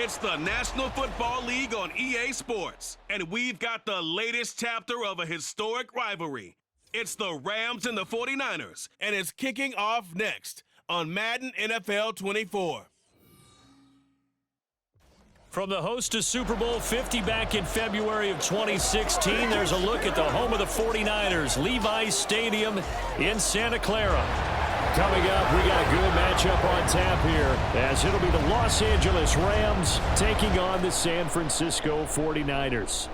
It's the National Football League on EA Sports, and we've got the latest chapter of a historic rivalry. It's the Rams and the 49ers, and it's kicking off next on Madden NFL 24. From the host to Super Bowl 50 back in February of 2016, there's a look at the home of the 49ers, Levi's Stadium in Santa Clara. Coming up, we got a good matchup on tap here, as it'll be the Los Angeles Rams taking on the San Francisco 49ers.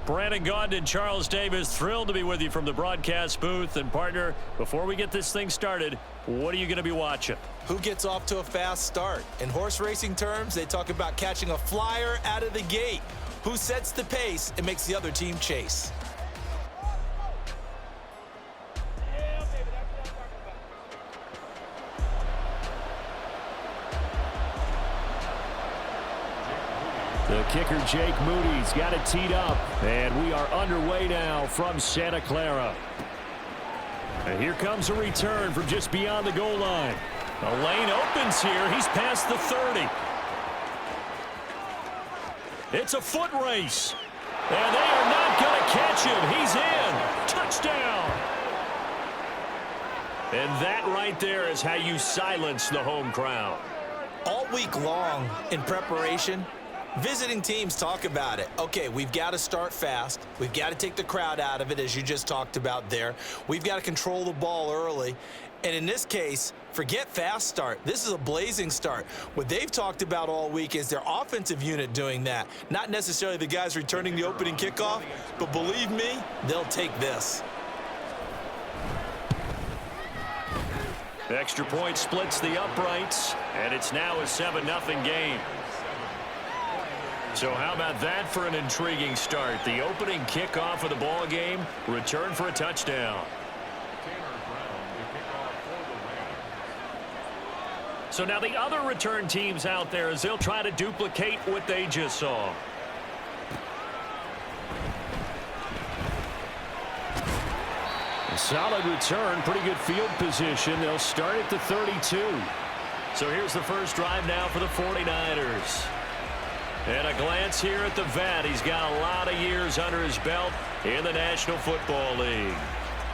Brandon Gaudin, Charles Davis, thrilled to be with you from the broadcast booth. And partner, before we get this thing started, what are you going to be watching? Who gets off to a fast start? In horse racing terms, they talk about catching a flyer out of the gate. Who sets the pace and makes the other team chase? The kicker, Jake Moody's got it teed up, and we are underway now from Santa Clara. And here comes a return from just beyond the goal line. The lane opens here. He's past the 30. It's a foot race, and they are not going to catch him. He's in. Touchdown. And that right there is how you silence the home crowd. All week long in preparation, visiting teams talk about it. Okay, we've got to start fast. We've got to take the crowd out of it, as you just talked about there. We've got to control the ball early. And in this case, forget fast start. This is a blazing start. What they've talked about all week is their offensive unit doing that. Not necessarily the guys returning the opening kickoff, but believe me, they'll take this. Extra point splits the uprights, and it's now a 7-0 game. So how about that for an intriguing start? The opening kickoff of the ball game, return for a touchdown. So now the other return teams out there, as they'll try to duplicate what they just saw. A solid return, pretty good field position. They'll start at the 32. So here's the first drive now for the 49ers. And a glance here at the vet. He's got a lot of years under his belt in the National Football League.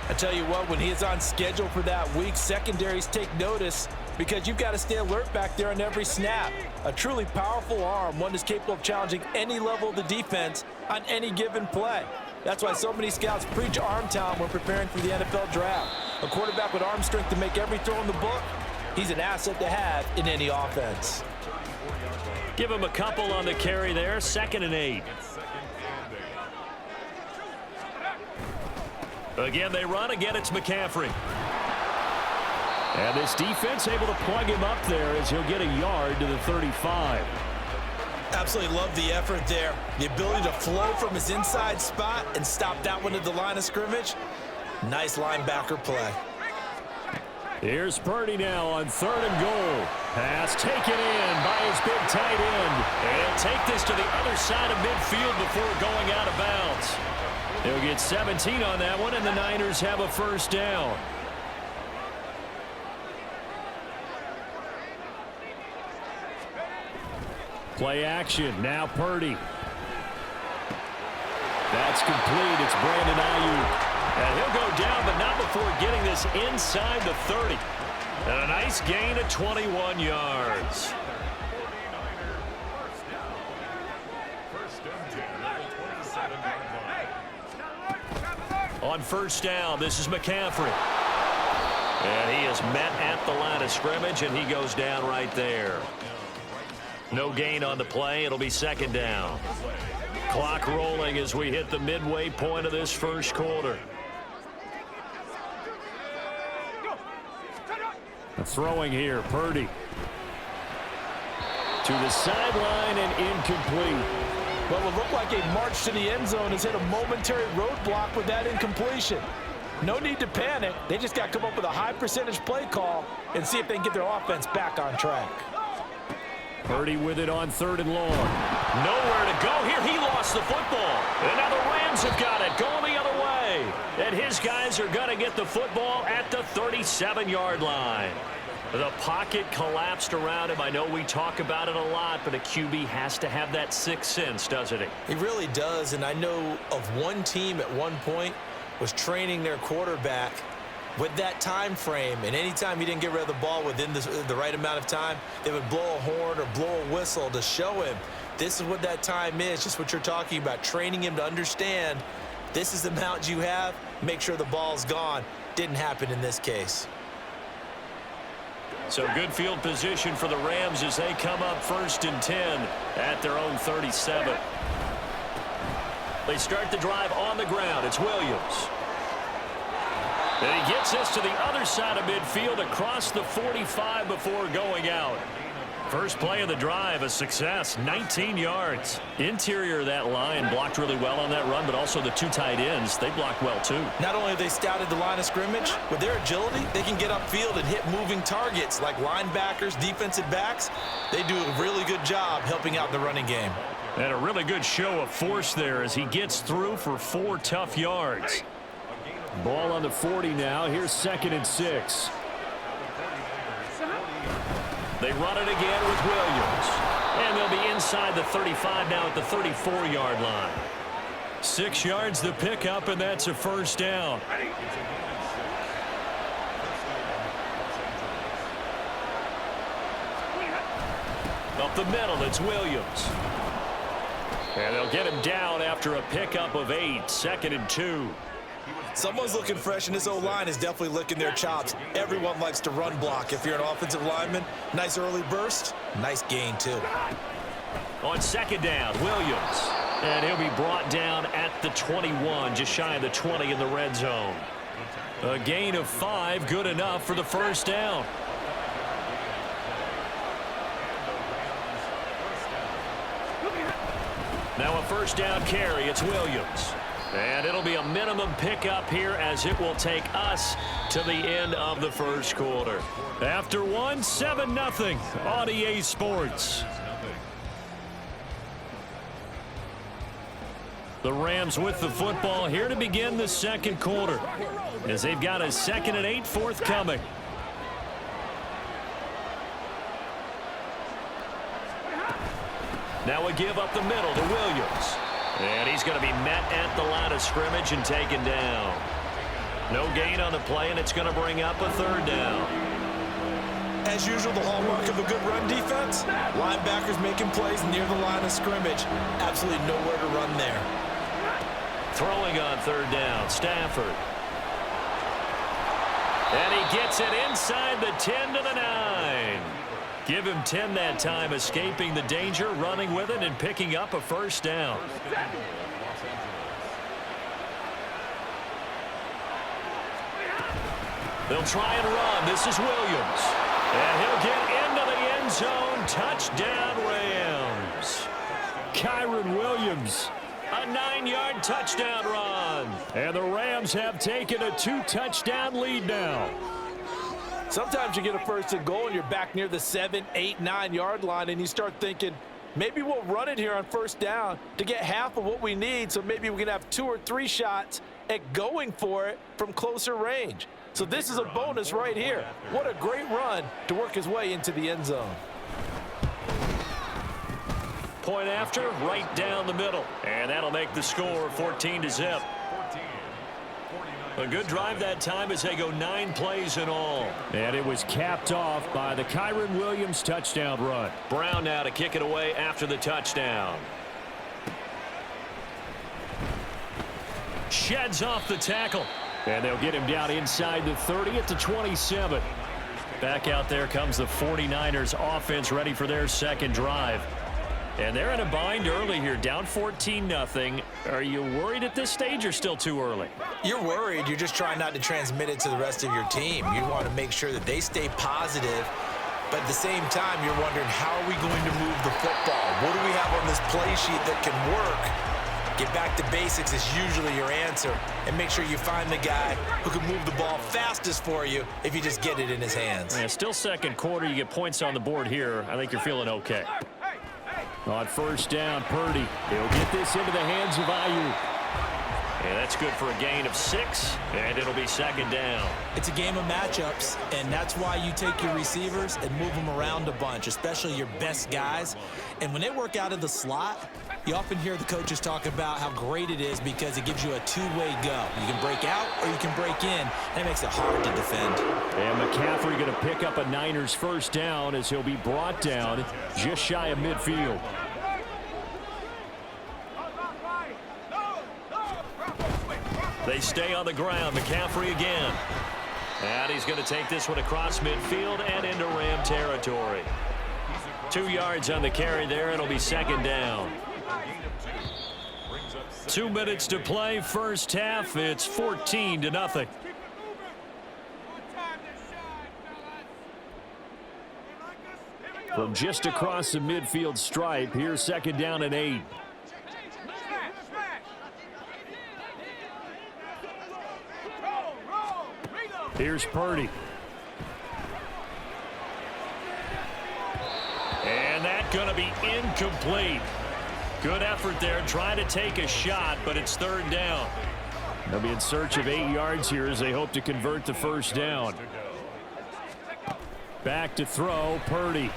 I tell you what, when he is on schedule for that week, secondaries take notice because you've got to stay alert back there on every snap. A truly powerful arm, one that's capable of challenging any level of the defense on any given play. That's why so many scouts preach arm talent when preparing for the NFL draft. A quarterback with arm strength to make every throw in the book, he's an asset to have in any offense. Give him a couple on the carry there. 2nd and 8. Again, they run. Again, it's McCaffrey. And this defense able to plug him up there as he'll get a yard to the 35. Absolutely love the effort there. The ability to flow from his inside spot and stop that one at the line of scrimmage. Nice linebacker play. Here's Purdy now on 3rd and goal. Pass taken in by his big tight end. And take this to the other side of midfield before going out of bounds. They'll get 17 on that one, and the Niners have a first down. Play action. Now Purdy. That's complete. It's Brandon Ayuk. And he'll go down, but not before getting this inside the 30. And a nice gain of 21 yards. On first down, this is McCaffrey. And he is met at the line of scrimmage, and he goes down right there. No gain on the play. It'll be 2nd down. Clock rolling as we hit the midway point of this first quarter. Throwing here, Purdy. To the sideline and incomplete. What would look like a march to the end zone has hit a momentary roadblock with that incompletion. No need to panic. They just got to come up with a high percentage play call and see if they can get their offense back on track. Purdy with it on 3rd and long. Nowhere to go here. He lost the football. And now the Rams have got it going the other way. And his guys are going to get the football at the 37-yard line. The pocket collapsed around him. I know we talk about it a lot, but a QB has to have that sixth sense, doesn't he? He really does, and I know of one team at one point was training their quarterback with that time frame, and anytime he didn't get rid of the ball within the right amount of time, they would blow a horn or blow a whistle to show him this is what that time is, just what you're talking about, training him to understand this is the amount you have, make sure the ball's gone. Didn't happen in this case. So good field position for the Rams as they come up 1st and 10 at their own 37. They start the drive on the ground. It's Williams. And he gets us to the other side of midfield across the 45 before going out. First play of the drive, a success, 19 yards. Interior of that line blocked really well on that run, but also the two tight ends, they blocked well too. Not only have they scouted the line of scrimmage, with their agility, they can get upfield and hit moving targets like linebackers, defensive backs. They do a really good job helping out in the running game. And a really good show of force there as he gets through for 4 tough yards. Ball on the 40 now. Here's 2nd and 6. They run it again with Williams. And they'll be inside the 35 now at the 34-yard line. 6 yards the pickup, and that's a first down. Up the middle, it's Williams. And they'll get him down after a pickup of 8. 2nd and 2. Someone's looking fresh, and this O-line is definitely licking their chops. Everyone likes to run block. If you're an offensive lineman, nice early burst, nice gain too. On 2nd down, Williams. And he'll be brought down at the 21, just shy of the 20 in the red zone. A gain of 5, good enough for the first down. Now a first down carry, it's Williams. And it'll be a minimum pickup here as it will take us to the end of the first quarter. After one, 7-0 on EA Sports. The Rams with the football here to begin the second quarter as they've got a 2nd and 8 forthcoming. Now a give up the middle to Williams. And he's going to be met at the line of scrimmage and taken down. No gain on the play, and it's going to bring up a 3rd down. As usual, the hallmark of a good run defense, linebackers making plays near the line of scrimmage. Absolutely nowhere to run there. Throwing on 3rd down, Stafford. And he gets it inside the 10 to the 9. Give him 10 that time, escaping the danger, running with it, and picking up a first down. They'll try and run. This is Williams. And he'll get into the end zone. Touchdown, Rams. Kyron Williams. A 9-yard touchdown run. And the Rams have taken a 2-touchdown lead now. Sometimes you get a 1st and goal and you're back near the 7, 8, 9-yard line and you start thinking, maybe we'll run it here on 1st down to get half of what we need, so maybe we can have 2 or 3 shots at going for it from closer range. So this is a bonus right here. What a great run to work his way into the end zone. Point after, right down the middle. And that'll make the score 14-0. A good drive that time as they go 9 plays in all. And it was capped off by the Kyron Williams touchdown run. Brown now to kick it away after the touchdown. Sheds off the tackle. And they'll get him down inside the 30 at the 27. Back out there comes the 49ers offense ready for their second drive. And they're in a bind early here, down 14-0. Are you worried at this stage or still too early? You're worried. You're just trying not to transmit it to the rest of your team. You want to make sure that they stay positive, but at the same time, you're wondering, how are we going to move the football? What do we have on this play sheet that can work? Get back to basics is usually your answer, and make sure you find the guy who can move the ball fastest for you if you just get it in his hands. Yeah, still second quarter. You get points on the board here. I think you're feeling okay. On 1st down, Purdy. He'll get this into the hands of Ayuk. And that's good for a gain of 6, and it'll be second down. It's a game of matchups, and that's why you take your receivers and move them around a bunch, especially your best guys. And when they work out of the slot, you often hear the coaches talk about how great it is because it gives you a two-way go. You can break out or you can break in. That makes it hard to defend. And McCaffrey going to pick up a Niners first down as he'll be brought down just shy of midfield. They stay on the ground. McCaffrey again. And he's going to take this one across midfield and into Ram territory. 2 yards on the carry there. It'll be second down. 2 minutes to play. First half. It's 14-0. From just across the midfield stripe, here's second down and 8. Here's Purdy. And that's going to be incomplete. Good effort there, trying to take a shot, but it's third down. They'll be in search of 8 yards here as they hope to convert the first down. Back to throw, Purdy.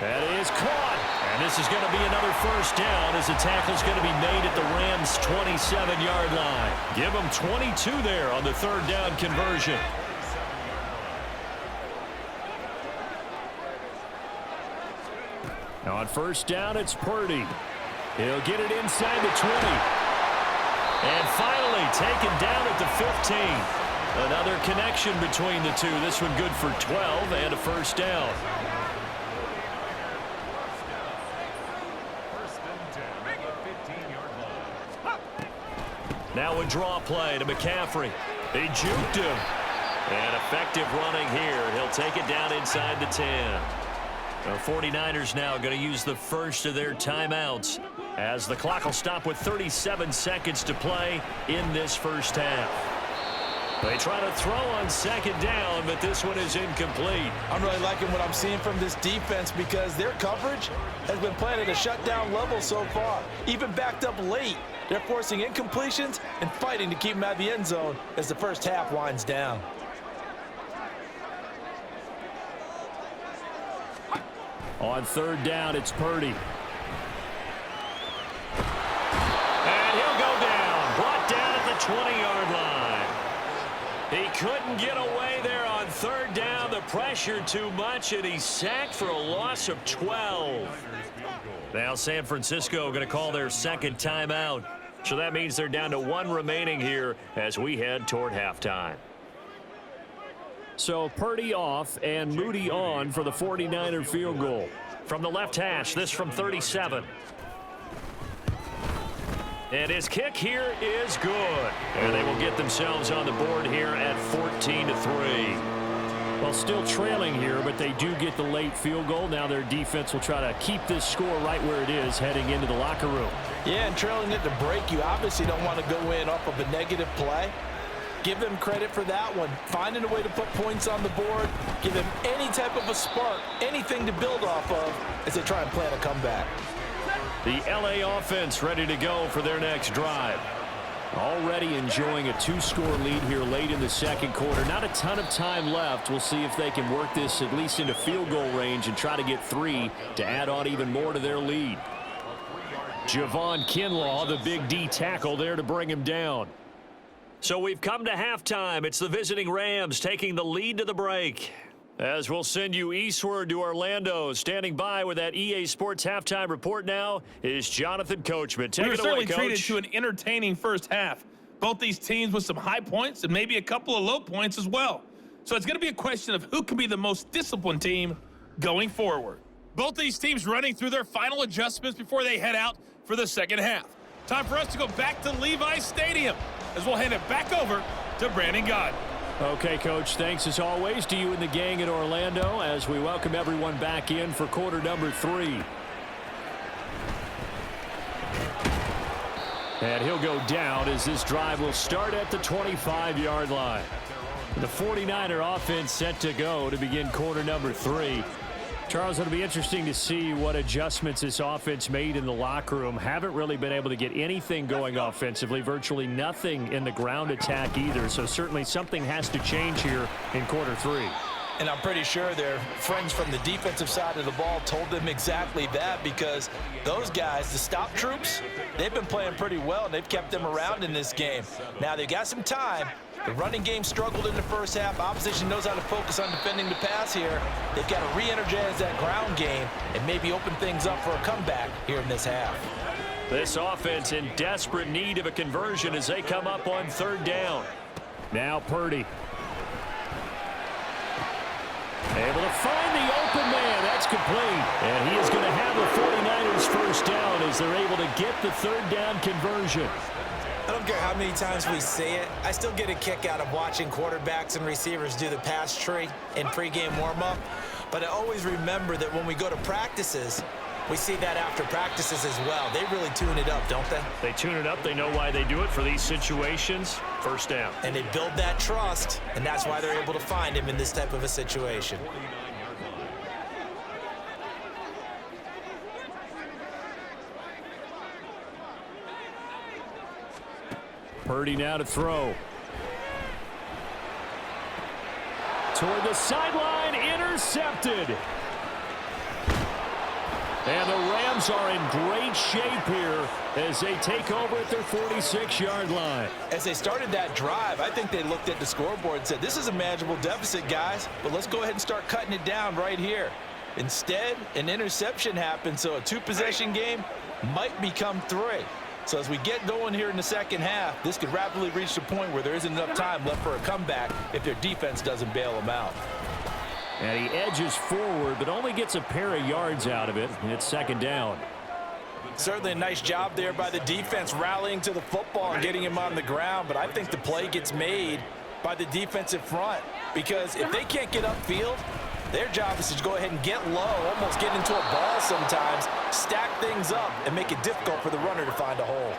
That is caught. And this is going to be another first down as the tackle's going to be made at the Rams' 27-yard line. Give them 22 there on the third down conversion. Now on first down, it's Purdy. He'll get it inside the 20. And finally taken down at the 15. Another connection between the two. This one good for 12 and a first down. Now a draw play to McCaffrey. They juked him. And effective running here. He'll take it down inside the 10. The 49ers now going to use the first of their timeouts as the clock will stop with 37 seconds to play in this first half. They try to throw on second down, but this one is incomplete. I'm really liking what I'm seeing from this defense because their coverage has been playing at a shutdown level so far. Even backed up late. They're forcing incompletions and fighting to keep them out of the end zone as the first half winds down. On third down, it's Purdy. And he'll go down. Brought down at the 20-yard line. He couldn't get away there on third down. The pressure too much, and he's sacked for a loss of 12. Now San Francisco going to call their second timeout. So that means they're down to 1 remaining here as we head toward halftime. So Purdy off and Moody on for the 49er field goal. From the left hash, this from 37. And his kick here is good. And they will get themselves on the board here at 14-3. Well, still trailing here, but they do get the late field goal. Now their defense will try to keep this score right where it is heading into the locker room. Yeah, and trailing it to break, you obviously don't want to go in off of a negative play. Give them credit for that one. Finding a way to put points on the board. Give them any type of a spark, anything to build off of as they try and plan a comeback. The LA offense ready to go for their next drive. Already enjoying a 2-score lead here late in the second quarter. Not a ton of time left. We'll see if they can work this at least into field goal range and try to get 3 to add on even more to their lead. Javon Kinlaw, the big D tackle there to bring him down. So we've come to halftime. It's the visiting Rams taking the lead to the break. As we'll send you eastward to Orlando. Standing by with that EA Sports halftime report now is Jonathan Coachman. Take it away, Coach. We were certainly treated to an entertaining first half. Both these teams with some high points and maybe a couple of low points as well. So it's going to be a question of who can be the most disciplined team going forward. Both these teams running through their final adjustments before they head out for the second half. Time for us to go back to Levi's Stadium as we'll hand it back over to Brandon Gott. Okay, Coach, thanks as always to you and the gang in Orlando as we welcome everyone back in for quarter number 3. And he'll go down as this drive will start at the 25-yard line. The 49er offense set to go to begin quarter number 3. Charles, it'll be interesting to see what adjustments this offense made in the locker room. Haven't really been able to get anything going offensively, virtually nothing in the ground attack either. So certainly something has to change here in quarter three. And I'm pretty sure their friends from the defensive side of the ball told them exactly that, because those guys, the stop troops, they've been playing pretty well, and they've kept them around in this game. Now, they got some time. The running game struggled in the first half. Opposition knows how to focus on defending the pass here. They've got to re-energize that ground game and maybe open things up for a comeback here in this half. This offense in desperate need of a conversion as they come up on third down. Now Purdy. Able to find the open man. That's complete. And he is going to have the 49ers first down as they're able to get the third down conversion. I don't care how many times we say it, I still get a kick out of watching quarterbacks and receivers do the pass tree in pregame warm-up. But I always remember that when we go to practices, we see that after practices as well. They really tune it up, don't they? They tune it up. They know why they do it for these situations. First down. And they build that trust, and that's why they're able to find him in this type of a situation. Purdy now to throw. Toward the sideline, intercepted. And the Rams are in great shape here as they take over at their 46-yard line. As they started that drive, I think they looked at the scoreboard and said, this is a manageable deficit, guys, but let's go ahead and start cutting it down right here. Instead, an interception happened, so a two-possession game might become three. So as we get going here in the second half, this could rapidly reach the point where there isn't enough time left for a comeback if their defense doesn't bail them out. And he edges forward, but only gets a pair of yards out of it. And it's second down. Certainly a nice job there by the defense rallying to the football and getting him on the ground. But I think the play gets made by the defensive front, because if they can't get upfield, their job is to go ahead and get low, almost get into a ball sometimes, stack things up, and make it difficult for the runner to find a hole.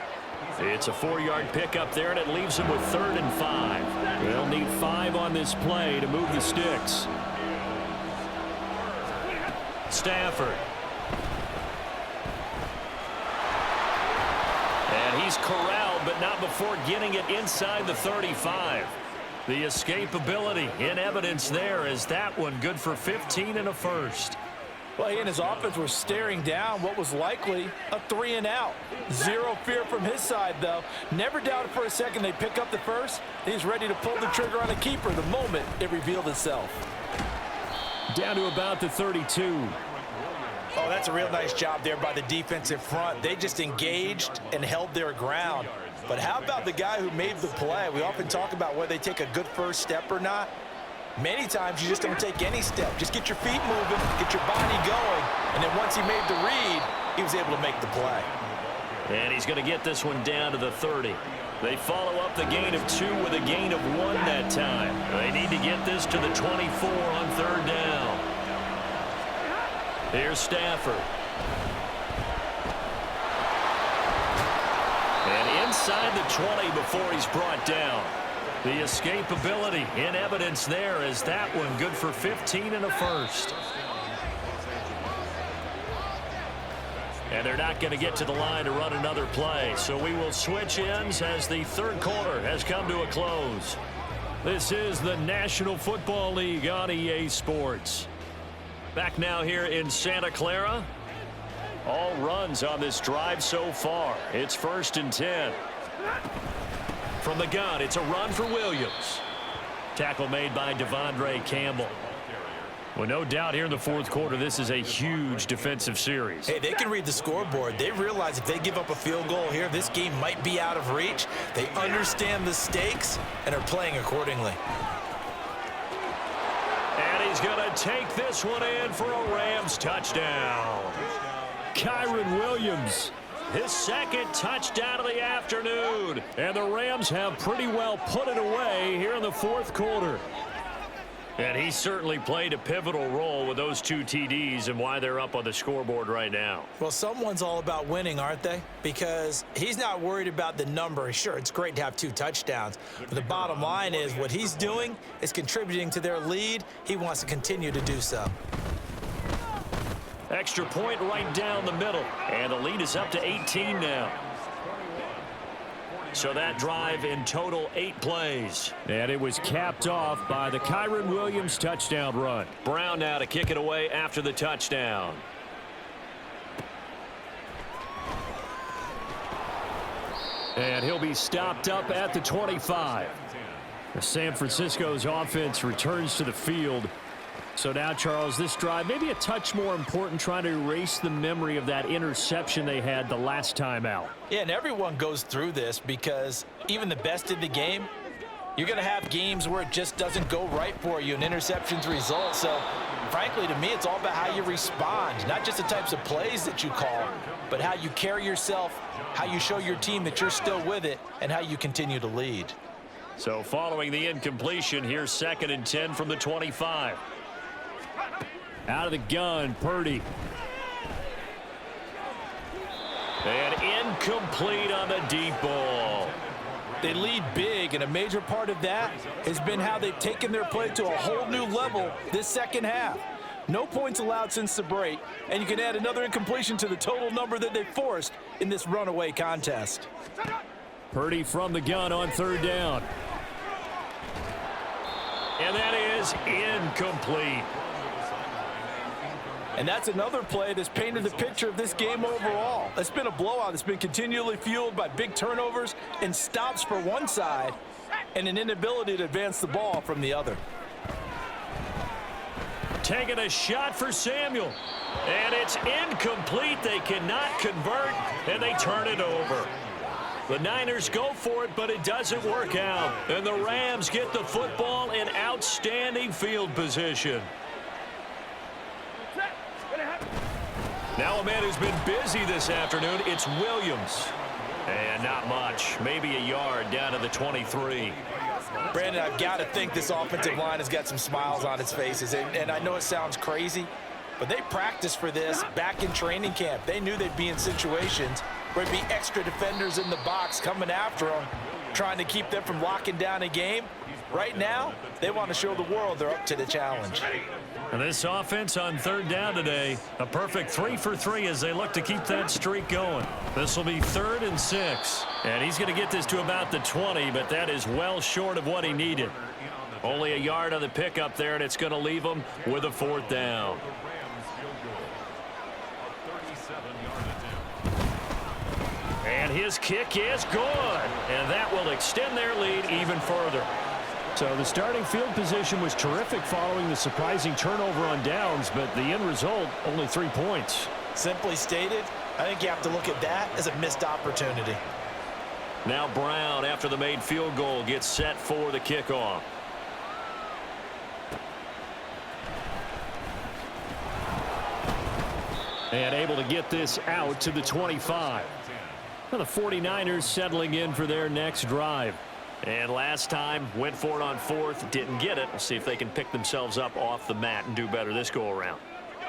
It's a 4-yard pickup there, and it leaves them with 3rd and 5. They'll need 5 on this play to move the sticks. Stafford. And he's corralled, but not before getting it inside the 35. The escapability in evidence there as that one good for 15 and a first. Well, he and his offense were staring down what was likely a 3-and-out. Zero fear from his side, though. Never doubted for a second they'd pick up the first. He's ready to pull the trigger on a keeper the moment it revealed itself. Down to about the 32. Oh, that's a real nice job there by the defensive front. They just engaged and held their ground. But how about the guy who made the play? We often talk about whether they take a good first step or not. Many times you just don't take any step. Just get your feet moving, get your body going, and then once he made the read, he was able to make the play. And he's going to get this one down to the 30. They follow up the gain of 2 with a gain of 1 that time. They need to get this to the 24 on 3rd down. Here's Stafford. And inside the 20 before he's brought down. The escapability in evidence there as that one good for 15 and a first. And they're not going to get to the line to run another play. So we will switch ends as the 3rd quarter has come to a close. This is the National Football League on EA Sports. Back now here in Santa Clara. All runs on this drive so far. It's 1st and 10. From the gun, it's a run for Williams. Tackle made by Devondre Campbell. Well, no doubt here in the 4th quarter, this is a huge defensive series. Hey, they can read the scoreboard. They realize if they give up a field goal here, this game might be out of reach. They understand the stakes and are playing accordingly. And he's going to take this one in for a Rams touchdown. Kyron Williams, his 2nd touchdown of the afternoon. And the Rams have pretty well put it away here in the 4th quarter. And he certainly played a pivotal role with those 2 TDs and why they're up on the scoreboard right now. Well, someone's all about winning, aren't they? Because he's not worried about the number. Sure, it's great to have 2 touchdowns. But the bottom line is what he's doing is contributing to their lead. He wants to continue to do so. Extra point right down the middle. And the lead is up to 18 now. So that drive in total 8 plays. And it was capped off by the Kyron Williams touchdown run. Brown now to kick it away after the touchdown. And he'll be stopped up at the 25. San Francisco's offense returns to the field. So now, Charles, this drive maybe a touch more important, trying to erase the memory of that interception they had the last time out. Yeah, and everyone goes through this because even the best in the game, you're going to have games where it just doesn't go right for you and interceptions result. So, frankly, to me, it's all about how you respond, not just the types of plays that you call, but how you carry yourself, how you show your team that you're still with it, and how you continue to lead. So following the incompletion, here's 2nd and 10 from the 25. Out of the gun, Purdy. And incomplete on the deep ball. They lead big, and a major part of that has been how they've taken their play to a whole new level this second half. No points allowed since the break, and you can add another incompletion to the total number that they forced in this runaway contest. Purdy from the gun on 3rd down. And that is incomplete. And that's another play that's painted the picture of this game overall. It's been a blowout. It's been continually fueled by big turnovers and stops for one side and an inability to advance the ball from the other. Taking a shot for Samuel. And it's incomplete. They cannot convert, and they turn it over. The Niners go for it, but it doesn't work out. And the Rams get the football in outstanding field position. Now a man who's been busy this afternoon, it's Williams. And not much, maybe a yard down to the 23. Brandon, I've got to think this offensive line has got some smiles on its faces. And I know it sounds crazy, but they practiced for this back in training camp. They knew they'd be in situations where there'd be extra defenders in the box coming after them, trying to keep them from locking down a game. Right now, they want to show the world they're up to the challenge. And this offense on 3rd down today, a perfect 3 for 3 as they look to keep that streak going. This will be 3rd and 6. And he's going to get this to about the 20, but that is well short of what he needed. Only a yard on the pickup there, and it's going to leave him with a 4th down. And his kick is good. And that will extend their lead even further. So the starting field position was terrific following the surprising turnover on downs, but the end result, only 3 points. Simply stated, I think you have to look at that as a missed opportunity. Now Brown, after the made field goal, gets set for the kickoff. And able to get this out to the 25. Now the 49ers settling in for their next drive. And last time, went for it on 4th, didn't get it. We'll see if they can pick themselves up off the mat and do better this go-around.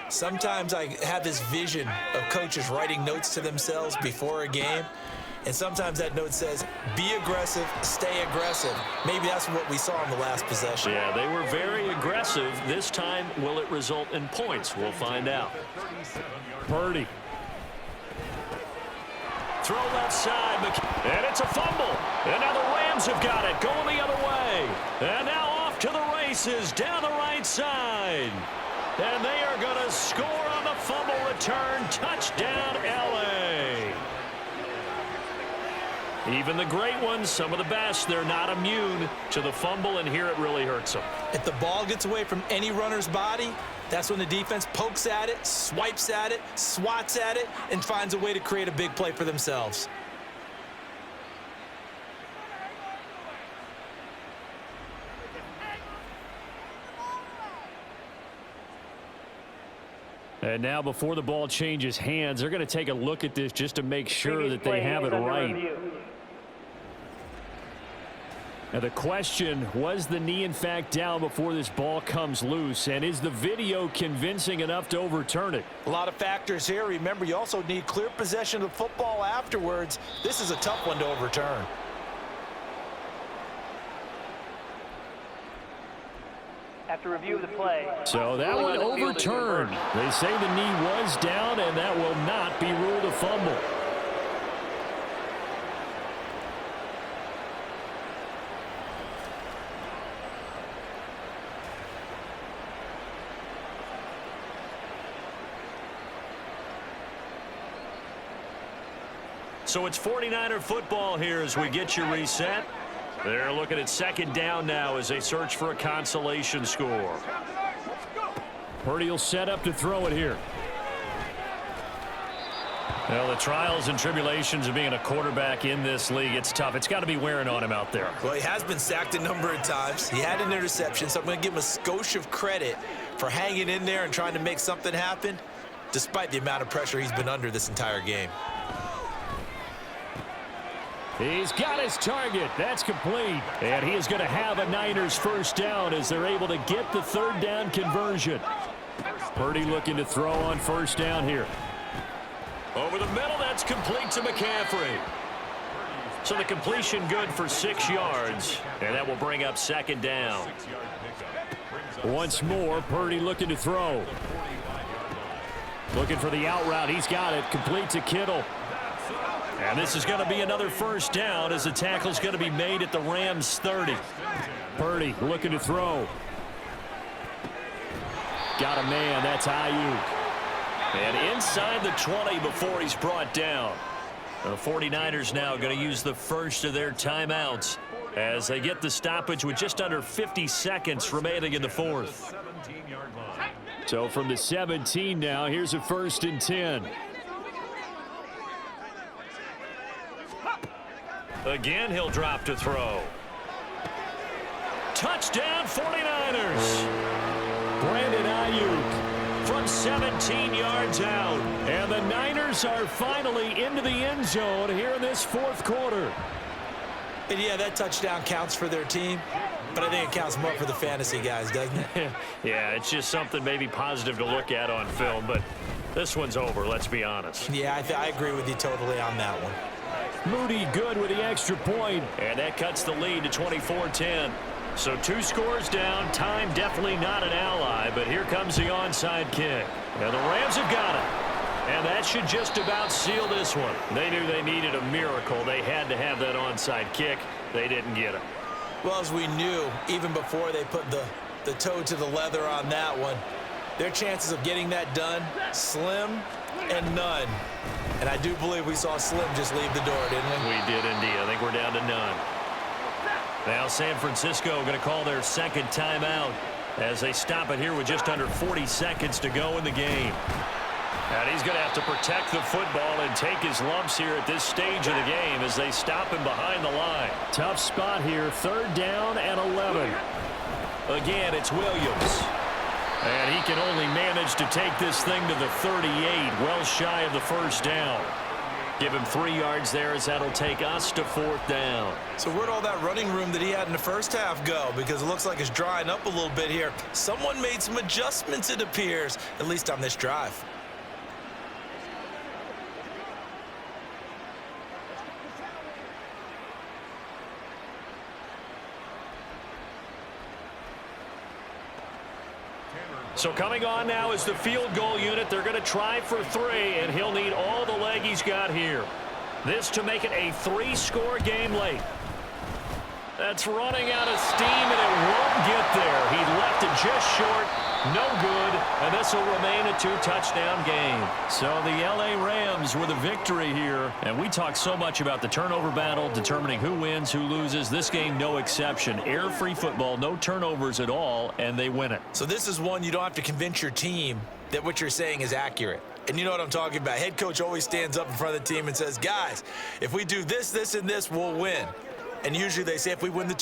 Sometimes I have this vision of coaches writing notes to themselves before a game, and sometimes that note says, be aggressive, stay aggressive. Maybe that's what we saw in the last possession. Yeah, they were very aggressive. This time, will it result in points? We'll find out. Purdy. Throw left side, and it's a fumble. And now the Rams have got it, going the other way. And now off to the races, down the right side. And they are going to score on the fumble return. Touchdown, L.A. Even the great ones, some of the best, they're not immune to the fumble, and here it really hurts them. If the ball gets away from any runner's body, that's when the defense pokes at it, swipes at it, swats at it, and finds a way to create a big play for themselves. And now before the ball changes hands, they're going to take a look at this just to make sure that they have it right. Now the question, was the knee in fact down before this ball comes loose? And is the video convincing enough to overturn it? A lot of factors here. Remember, you also need clear possession of the football afterwards. This is a tough one to overturn. After review of the play. So that one overturned. They say the knee was down, and that will not be ruled a fumble. So it's 49er football here as we get you reset. They're looking at second down now as they search for a consolation score. Purdy will set up to throw it here. Well, the trials and tribulations of being a quarterback in this league, it's tough. It's got to be wearing on him out there. Well, he has been sacked a number of times. He had an interception, so I'm going to give him a skosh of credit for hanging in there and trying to make something happen, despite the amount of pressure he's been under this entire game. He's got his target. That's complete. And he is going to have a Niners first down as they're able to get the third down conversion. Purdy looking to throw on first down here. Over the middle, that's complete to McCaffrey. So the completion good for 6 yards. And that will bring up second down. Once more, Purdy looking to throw. Looking for the out route. He's got it. Complete to Kittle. And this is going to be another first down as the tackle's going to be made at the Rams 30. Purdy looking to throw. Got a man. That's Ayuk. And inside the 20 before he's brought down. The 49ers now going to use the first of their timeouts as they get the stoppage with just under 50 seconds remaining in the fourth. So from the 17 now, here's a 1st and 10. Again, he'll drop to throw. Touchdown, 49ers. Brandon Ayuk from 17 yards out. And the Niners are finally into the end zone here in this fourth quarter. And yeah, that touchdown counts for their team, but I think it counts more for the fantasy guys, doesn't it? Yeah, it's just something maybe positive to look at on film, but this one's over, let's be honest. Yeah, I agree with you totally on that one. Moody good with the extra point, and that cuts the lead to 24-10. So 2 scores down. Time definitely not an ally, but here comes the onside kick. Now the Rams have got it, and that should just about seal this one. They knew they needed a miracle. They had to have that onside kick. They didn't get it. Well, as we knew, even before they put the toe to the leather on that one, their chances of getting that done, slim and none. And I do believe we saw Slim just leave the door, didn't we? We did indeed. I think we're down to none. Now San Francisco going to call their second timeout as they stop it here with just under 40 seconds to go in the game. And he's going to have to protect the football and take his lumps here at this stage of the game as they stop him behind the line. Tough spot here. 3rd down and 11. Again, it's Williams. And he can only manage to take this thing to the 38, well shy of the first down. Give him 3 yards there as that'll take us to 4th down. So where'd all that running room that he had in the first half go? Because it looks like it's drying up a little bit here. Someone made some adjustments, it appears, at least on this drive. So coming on now is the field goal unit. They're going to try for 3, and he'll need all the leg he's got here. This to make it a 3-score game late. That's running out of steam, and it won't get there. He left it just short. No good, and this will remain a 2-touchdown game. So the L.A. Rams with a victory here. And we talk so much about the turnover battle, determining who wins, who loses. This game, no exception. Air-free football, no turnovers at all, and they win it. So this is one you don't have to convince your team that what you're saying is accurate. And you know what I'm talking about. Head coach always stands up in front of the team and says, guys, if we do this, this, and this, we'll win. And usually they say if we win the